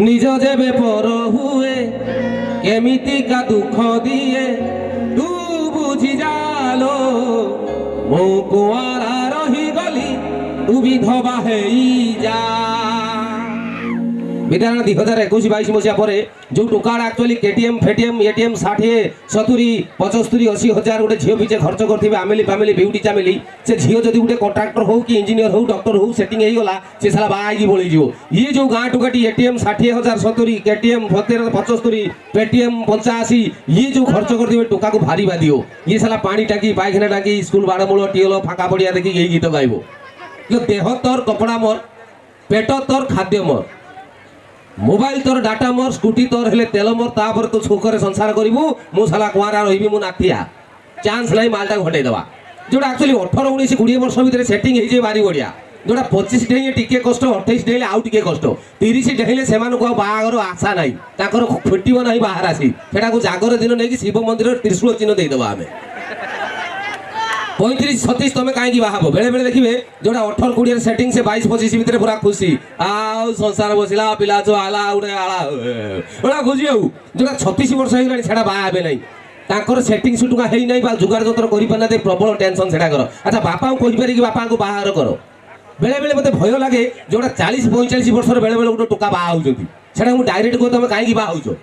নিজ যেবে পর হুয়ে কেমিতিকা দুঃখ দিয়ে তু বুঝি জালো মো কুয়ারা রহিগলি তু বিধবা হেই যা। বিধান 2021-22 মସିହା ପରେ ଯେଉଁ ଟୋକାଟା ଆକ୍ଚୁଆଲି କେଟିଏମ୍ ଫେଟିଏମ୍ ଏଟିଏମ୍ 60 70 75 80 ହଜାର ଗୋଟେ ଝିଅ ପିଛେ ଖର୍ଚ୍ଚ କରିଥିବେ ଆମିଲି ଫାମିଲି ବିଉଟି ଚାମିଲି, ସେ ଝିଅ ଯଦି ଗୋଟେ କଣ୍ଟ୍ରାକ୍ଟର ହଉ କି ଇଞ୍ଜିନିୟର ହଉ ଡକ୍ଟର ହଉ ସେଟିଂ ହେଇଗଲା ସେ ସାରା ବାହା ହେଇକି ପଳେଇଯିବ। ଇଏ ଯେଉଁ ଗାଁ ଟୋକାଟି ଏଟିଏମ୍ 60,000 70 କେଟିଏମ୍ 75 ପେଟିଏମ୍ 85 ଇଏ ଯେଉଁ ଖର୍ଚ୍ଚ କରିଥିବେ ଟୋକାକୁ ଭାରି ବାଧିବ। ଇଏ ସାରା ପାଣି ଟାଙ୍କି ପାଇଖାନା ଟାଙ୍କି ସ୍କୁଲ ବାଡ଼ମୂଳ ଟିଅଲ ଫାଙ୍କା ପଡ଼ିଆ ଦେଖିକି ଏଇ ଗୀତ ଗାଇବ। ଦେହ ତୋର କପଡ଼ା ମୋର ପେଟ ତୋର ଖାଦ୍ୟ ମୋର मोबाइल तोर डाटा मोर स्कूटी तोर हेले तेल मोर तापर तू सुखरे संसार करिवु मु साला कुआरा रहिबी मु नाथिया चांस नाही मालटा घटै दवा। जोडा एक्चुअली 18 19 20 वर्ष भीतर सेटिंग हे जे बारी बढ़िया। जोडा 25 डेले टिके कष्ट 28 डेले आउ टिके कष्ट 30 डेले सेमान को बाहागर आशा नाही ताकर फटिबो नाही बाहर आसी सेटा को जागर दिन नै कि शिव मंदिर त्रिशूल चिन्ह देई दवा हमें 35 36 तुम कहीं बाहब बेले बेले देखिए जोड़ा 18 20 सेटिंग से 22 25 भितर पूरा खुशी आउ संसार बसिला पिला जो आला उड़े आला बड़ा खुशी हो जोड़ा 36 वर्ष हो गलानी सेटा बाहा हेबे नै ताकर सेटिंग सुटुका हेई नै बा जुगाड़ जंत्र करि पना दे प्रबल टेंशन सेटा करो। अच्छा बापा को कहि पारि कि बापा को बाहार करो बेले बेले मते भय लागे जोड़ा 40 45 वर्ष बेले बेले गोटे टोका बाहा होउजंती सेटा मु डायरेक्ट को तुम कहीं बाहा होउजो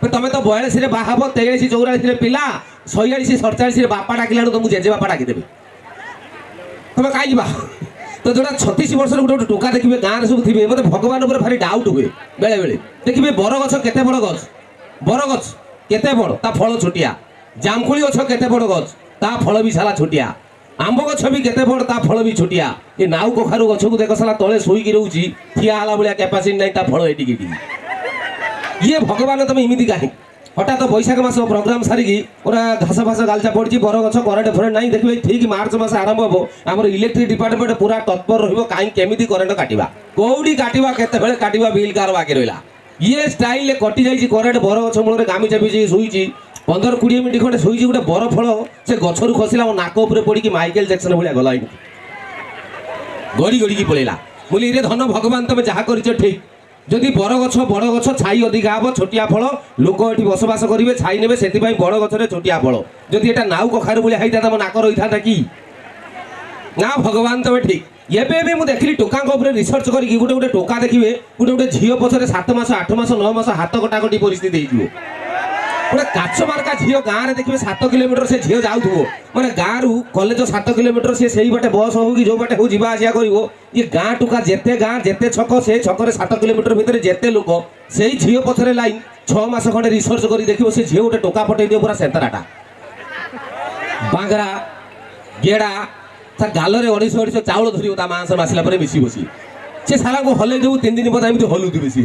तुम तो 42 रे बाहाब 43 44 रे पिला 46 47 बापा डाकिला तुमको जेजे बापा डाकिदेवे तुम कहीं बा तो जोड़ा 36 वर्ष गोटे गोटे टोका देखिए गाँव सब थे मतलब भगवान उपर भारी डाउट हुए बेले बेले देखिए बर गछ केते बड़ गछ बर गछ केते बड़ ता फल छोटिया जामखोली गछ केते बड़ गछ ता फल भी साला छोटिया आंब गछ भी केते बड़ ता फल भी छोटिया ये नाउ कखारु गछ को देख साला तले सोईकी रहउची ठिया हला भलिया कैपेसिटी नै ता फल एटी केटी ये भगवान तुम इमिति कहीं हठात तो बैशाख मास प्रोग्राम सारिकी पूरा घास फास गालचा पड़ी बर गछ करेन्ट फरेन्ट ना देखिए ठीक मार्च मास आरंभ हम आम इलेक्ट्रिक डिपार्टमेंट पूरा तत्पर रही कहीं करेन्ट काटा कौटी काटा केत काटा बिल कार बाकी रहा ये स्टाइल कटि जाइए करेन्ट बर गछ मूल गामी चापी शुई 15-20 मिनट खंडे शुई गोटे बर फल से गचरू खसला मो नाक उपर पड़ी माइकेल जैक्सन भाया गला गड़ी गड़ी पलैला बोली रे धन भगवान तुम जहाँ कर ठीक जदि बर गछ बड़ गछ छाई अधिका हम छोटिया फल लोक ये बसवास करेंगे छाई ने से बड़ गचर छोटिया फल जदि एटा नाउ कखारू भाया होता तुम नाक रही था कि ना भगवान तुम ठीक एवं मुझे देखिली टोका रिसर्च करके गोटे गोटे टोका देखिए गोटे गोटे झील पछरे 7 मास 8 मास 9 मास हाथ कटाकटी परिस्थिति गोटे काच मार्का झील गाँव में देखिए 7 किलोमीटर से झील जाऊ मैंने गाँव कॉलेज 7 किलोमीटर सी से बाटे बस हो कि जो बाटे हो जा आसा कर ये गाँ टोका जिते गाँ जिते छक से छकरे 7 किलोमीटर भितर जिते लोक से झील पछरे लाइन 6 मास खंडे रिसर्च कर देखिए से झील गोटे टोका पठे दियो पूरा सेंतराटा बांगरा गेड़ा गाल में 200 चाउल धर मांस आसला मिसी बसी से सारा को हल जो 3 दिन बाद एमती हलुथी सी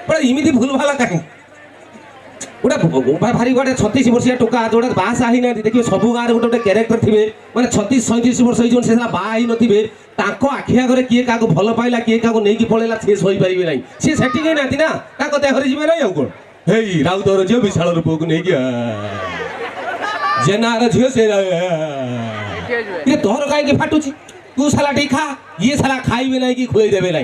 बड़ा इमिति भूल भाला कहीं गोटे भारी गोटे 36 वर्षिया टोका जोड़ा बासा ही ना देखिए सब गाँव गोटे गोटे क्यारेक्टर थे मैंने 36-37 वर्ष से बाही नथिबे आखि आगे किए क्या भल पाइला किए क्या नहीं पलैला सी सही पारे ना सी सेटिंग ना देहर जी ना कौन हे राउतर झील विशाल रूप को नहीं जेनार झील से ये तोहर कहीं फाटुची तू साला टी खा ये साला खाइबे ना कि खुएदेवे ना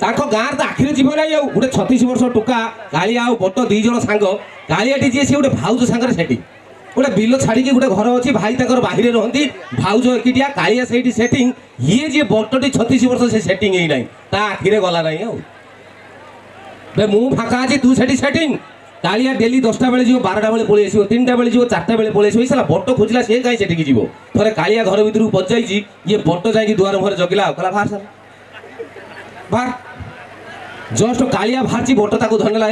गाँव तो आखिरी जीव ना गोटे 36 वर्ष टोका कालिया बट 2 जन सांग कालियाटी जी सी गोटे भाउज सांगे सेटिंग गोटे बिल छाड़ी गोटे घर अच्छी भाई तर बाहर रहती भाउज एकिटिया कालिया से सेटिंग ये जी बटटी 36 वर्ष से सेटिंग ही ना आखिरे गला ना मु फाँका अच्छी तू से सेटिंग कालिया डेली 10टा बेले जीव 12टा बेले पलि आस 3टा बेले जीव 4टा बेले पलि आस साला बट खोजिला सी कहीं से जीव थे कालिया घर भर को पचाई ये बट जाकि दुआर मुहर जगिला कहला बाहर साला बाहर जस्ट कालिया बाहर बट ताक धरला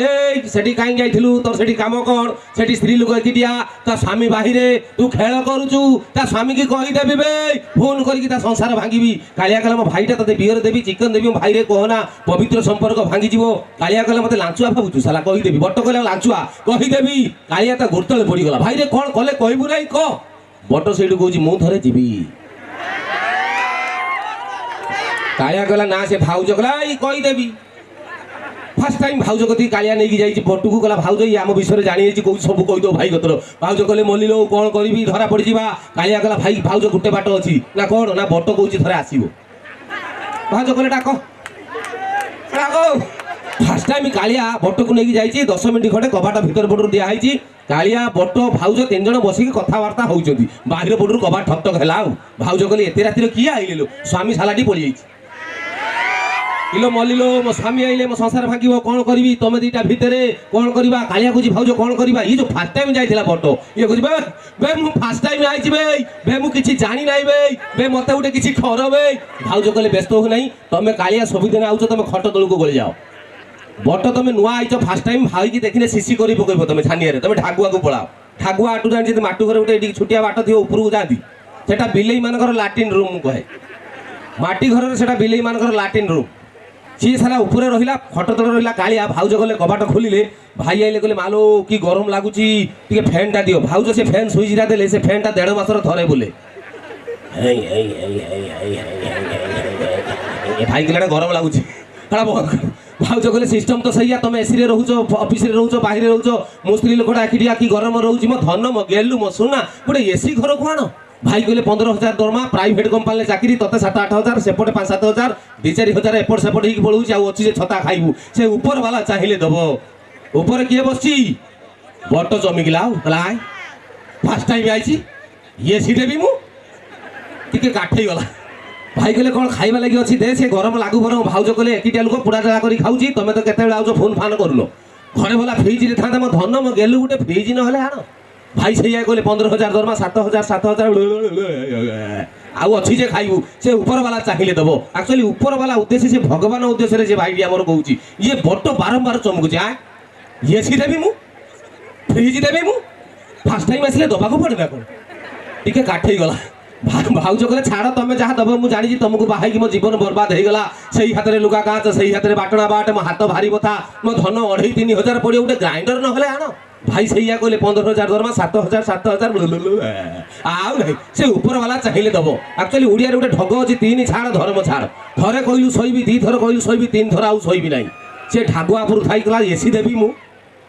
सेठी कहीं जाइलु तोर से कम कौन से स्त्री लोक एकिटिया ता स्वामी बाहर तू खेल करुचु ता स्वामी की कहीदेवी बे फोन करके संसार भांगी कालिया कहला मो भाईटा ते बियर देवी चिकन देवी भाई रे कहना पवित्र संपर्क भांगी जीवो कालिया कहला मते लांचुआ भाबुचु साला कहीदेवी बट कहला लांचुआ कहीदेवी कालिया ता गुरतले पड़ी गला भाई रे कौन कले कहबु नहीं क बट सेठू कहूँ मु थरे जीवी कालिया कहला ना से भाउज कहला कहीदेवी फास्ट टाइम भाउज कति कालिया नहीं जाइए बटू को कहला भाउज ये आम विषय जानी कौ सब कहीद भाई कतर भाउज कहले मल्लिलो कौन करी धरा पड़ जा कालिया कहला भाई भाउज गोटे बाट अच्छी ना कौन ना बट कौच थे आसो भाउज कहले डाक ফার্স্ট টাইম কালিয়া বটকু নেই যাই 10 মিনিট খড়ে কবাট ভিতর পটু দিয়াহইছি কালিয়া বট ভাউজ 3 জন বসিকি কথাবার্তা হউଛନ୍ତି বাহির পটু কবাট ঠক ঠক হেলা ভাউজ কলি এতে রাতির কি আইলে স্বামী সালাটি পড়ি যাইছি ইলো মলিলো মো স্বামী আইলে মো সংসার ভাঙিব কোন করিবি তুমি দুইটা ভিতরে কোন করিবা কালিয়া কুজি ভাউজ কোন করিবা ই যে ফার্স্ট টাইম যাইছিলা বট ইয়ে কুজি বে মু ফার্স্ট টাইম আইছি বে মু কিছু জানি নাই বে মতে উঠে কিছু খর ভাউজ কলে ব্যস্ত হো নাই তুমি কালিয়া সবিদিন আউছ তুমি খট তলুকু গলি যাও বট তুমি নূয়া আইছ ফার্স্ট টাইম ভাইকি দেখিলে সিসি করি পকাইব তুমি ছানিয়ারে তুমি ঠাগুয়াকু পড়াও ঠাগুয়া আটু জানি মাটু ঘরে গোটে এটি ছুটিয়া বাট থিব উপরକୁ যাଆନ୍ତି সেটা বিলেই মানকর লাটিন রুম কহে মাটি ঘরের সেটা বিলেই মানকর লাটিন রুম ସିଏ ସାରା ଉପରେ ରହିଲା ଖଟ ତଳେ ରହିଲା କାଳିଆ ଭାଉଜ ଗଲେ କବାଟ ଖୋଲିଲେ ଭାଇ ଆଇଲେ କହିଲେ ମାଲୋ କି ଗରମ ଲାଗୁଛି ଟିକେ ଫ୍ୟାନ୍ଟା ଦିଅ ଭାଉଜ ସେ ଫ୍ୟାନ୍ ସୁଇଚଟା ଦେଲେ ସେ ଫ୍ୟାନ୍ଟା 1.5 ମାସର ଥରେ ବୁଲେ ଭାଇ କହିଲେ ଗରମ ଲାଗୁଛି ଭାଉଜ କହିଲେ ସିଷ୍ଟମ ତ ସେଇଆ ତମେ ଏସିରେ ରହୁଛ ଅଫିସରେ ରହୁଛ ବାହାରେ ରହୁଛ ମୋ ସ୍ତ୍ରୀ ଲୋକଟା ଏକିଟିଆ କି ଗରମ ରହୁଛି ମୋ ଧନ ମୋ ଗେଲୁ ମୋ ସୁନା ଗୋଟେ ଏସି ଘରକୁ ଆଣ ভাই কইলে 15,000 দরমা প্রাইভেট কোম্পানি চাকরি ততে 7-8 হাজার সেপটে 5-7 হাজার 2-4 হাজার এপট সেপট হইকি পড়ুছি আউ অছি যে ছতা খাইবু সে উপর বালা চাইলে দেব উপরে কিয়ে বসছি বট জমিগলা লাই ফার্স্ট টাইম আইছি ইয়ে সি দেবি মু টিকে কাঠেই গলা ভাই কইলে কোন খাইবা লাগি অছি দে সে গরম লাগু বরং ভাউজ কইলে একিটিয়া লোক পুরা জায়গা করি খাউছি তুমি তো কেতেবেলে আউছ ফোন ফান করলো ঘরে বলা ফ্রিজ রে থাকা মো ধন মো গেলু গুটে ফ্রিজ নহলে আনো ভাই সেইয়া কইলে 15,000 দরমা 7,000 আউ অছি যে খাইবু সে উপরবালা চাহিলে দেব আকচুয়ালি উপরবালা উদ্দেশ্য সে ভগবান উদ্দেশ্যে যে ভাইটি আমার কହୁছি ইয়ে বট বারম্বার চমকুছে ইয়ে সি দেবি মু ফ্রিজ দেবি মু ফার্স্ট টাইম আসলে দবাকু পড়ে না কোন টিকে কাঠেই গলা ভাউজ কলে ছাড় তুমি যাহা দব মু জানিছি তোমাকে বাহাইকি মো জীবন বরবাদ হয়ে গলা সেই হাতের লুগা কাঁচ সেই হাতের বাটনা বাট মো হাত ভারি বথা মো ধন 2,5-3,000 পড়ে গোটে গ্রাইন্ডর নহলে আনো ভাই সেইয়া কইলে 15,000 দরমা 7,000 আউ নাই সে উপরবালা চাইলে দেব আকচুয়ালি ওড়িয়ার গোটে ঢগ আছে 3 ছাড় ধর্ম ছাড় থরে কইলু শইবি 2 থর কইলু শইবি 3 থর আউ শইবি নাই সে ঢাগুয়া পুরু থাই গলা এসি দেবি মু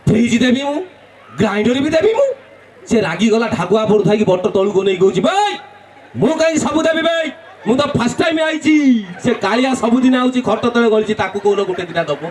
ফ্রিজ দেবি মু গ্রাইন্ডর বি দেবি মু সে রাগি গলা ঢাগুয়া পুরু থাই বট তলুকু নেই কইছি ভাই মু কাই সবু দেবি ভাই মু তো ফার্স্ট টাইম আইছি সে কালিয়া সবুদিন আউছি খট তলে গলছি তাকু কোন গোটে দিটা দব